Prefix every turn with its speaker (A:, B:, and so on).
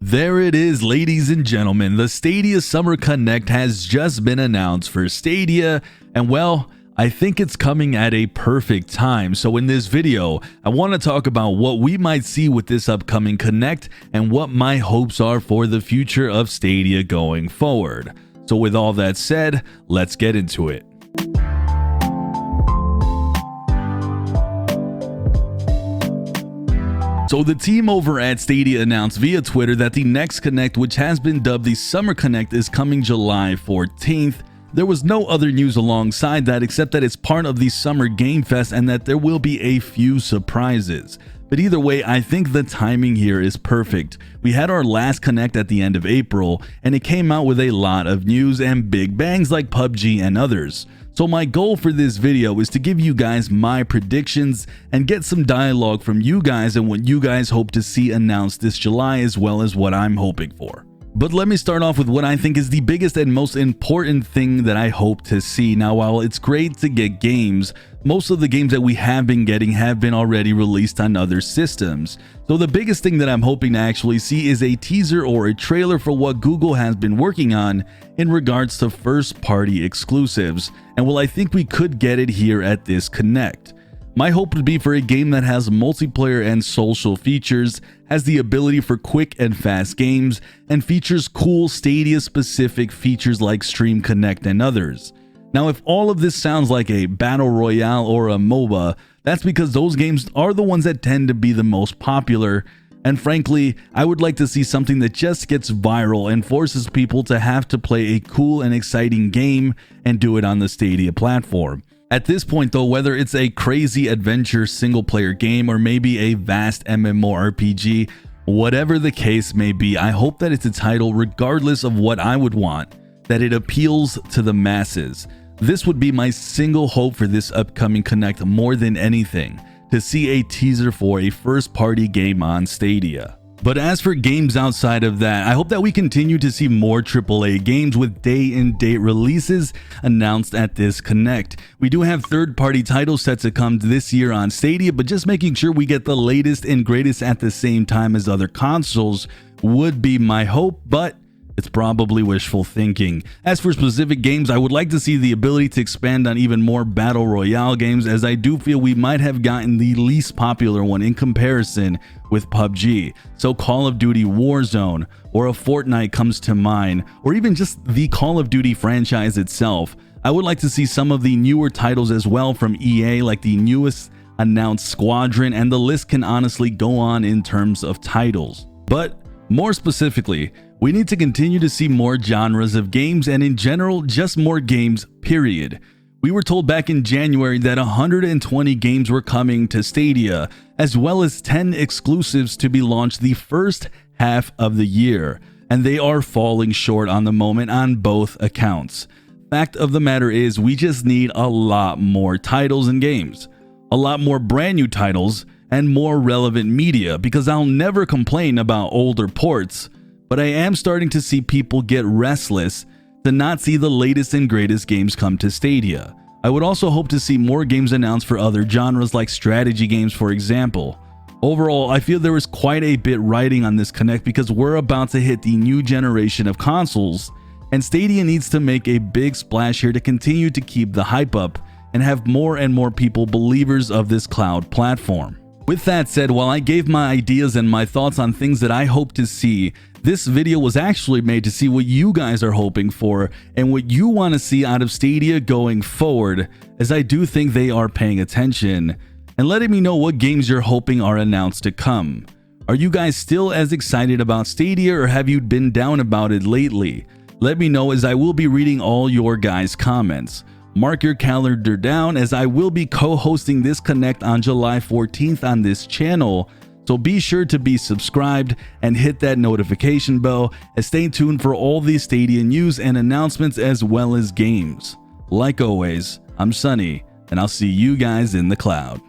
A: There it is, ladies and gentlemen. The Stadia Summer Connect has just been announced for Stadia, and well, I think it's coming at a perfect time. So in this video, I want to talk about what we might see with this upcoming Connect and what my hopes are for the future of Stadia going forward. So with all that said, let's get into it. So the team over at Stadia announced via Twitter that the next Connect, which has been dubbed the Summer Connect, is coming July 14th. There was no other news alongside that except that it's part of the Summer Game Fest and that there will be a few surprises. But either way, I think the timing here is perfect. We had our last Connect at the end of April, and it came out with a lot of news and big bangs like PUBG and others. So my goal for this video is to give you guys my predictions and get some dialogue from you guys and what you guys hope to see announced this July, as well as what I'm hoping for. But let me start off with what I think is the biggest and most important thing that I hope to see. Now, while it's great to get games, most of the games that we have been getting have been already released on other systems. So the biggest thing that I'm hoping to actually see is a teaser or a trailer for what Google has been working on in regards to first-party exclusives. And well, I think we could get it here at this Connect. My hope would be for a game that has multiplayer and social features, has the ability for quick and fast games, and features cool Stadia-specific features like Stream Connect and others. Now, if all of this sounds like a battle royale or a MOBA, that's because those games are the ones that tend to be the most popular, and frankly, I would like to see something that just gets viral and forces people to have to play a cool and exciting game and do it on the Stadia platform. At this point though, whether it's a crazy adventure single player game or maybe a vast MMORPG, whatever the case may be, I hope that it's a title, regardless of what I would want, that it appeals to the masses. This would be my single hope for this upcoming Connect more than anything, to see a teaser for a first party game on Stadia. But as for games outside of that, I hope that we continue to see more AAA games with day-and-date releases announced at this Connect. We do have third-party titles set to come this year on Stadia, but just making sure we get the latest and greatest at the same time as other consoles would be my hope, but it's probably wishful thinking. As for specific games, I would like to see the ability to expand on even more battle royale games, as I do feel we might have gotten the least popular one in comparison with PUBG. So Call of Duty Warzone or a Fortnite comes to mind, or even just the Call of Duty franchise itself. I would like to see some of the newer titles as well from EA, like the newest announced Squadron, and the list can honestly go on in terms of titles. But more specifically, we need to continue to see more genres of games, and in general, just more games, period. We were told back in January that 120 games were coming to Stadia, as well as 10 exclusives to be launched the first half of the year, and they are falling short on the moment on both accounts. Fact of the matter is, we just need a lot more titles and games, a lot more brand new titles, and more relevant media, because I'll never complain about older ports, but I am starting to see people get restless to not see the latest and greatest games come to Stadia. I would also hope to see more games announced for other genres like strategy games, for example. Overall, I feel there is quite a bit riding on this Connect because we're about to hit the new generation of consoles, and Stadia needs to make a big splash here to continue to keep the hype up and have more and more people believers of this cloud platform. With that said, while I gave my ideas and my thoughts on things that I hope to see, this video was actually made to see what you guys are hoping for and what you want to see out of Stadia going forward, as I do think they are paying attention and letting me know what games you're hoping are announced to come. Are you guys still as excited about Stadia, or have you been down about it lately? Let me know, as I will be reading all your guys' comments. Mark your calendar down, as I will be co-hosting this Connect on July 14th on this channel, so be sure to be subscribed and hit that notification bell, and stay tuned for all the Stadia news and announcements as well as games. Like always, I'm Sunny, and I'll see you guys in the cloud.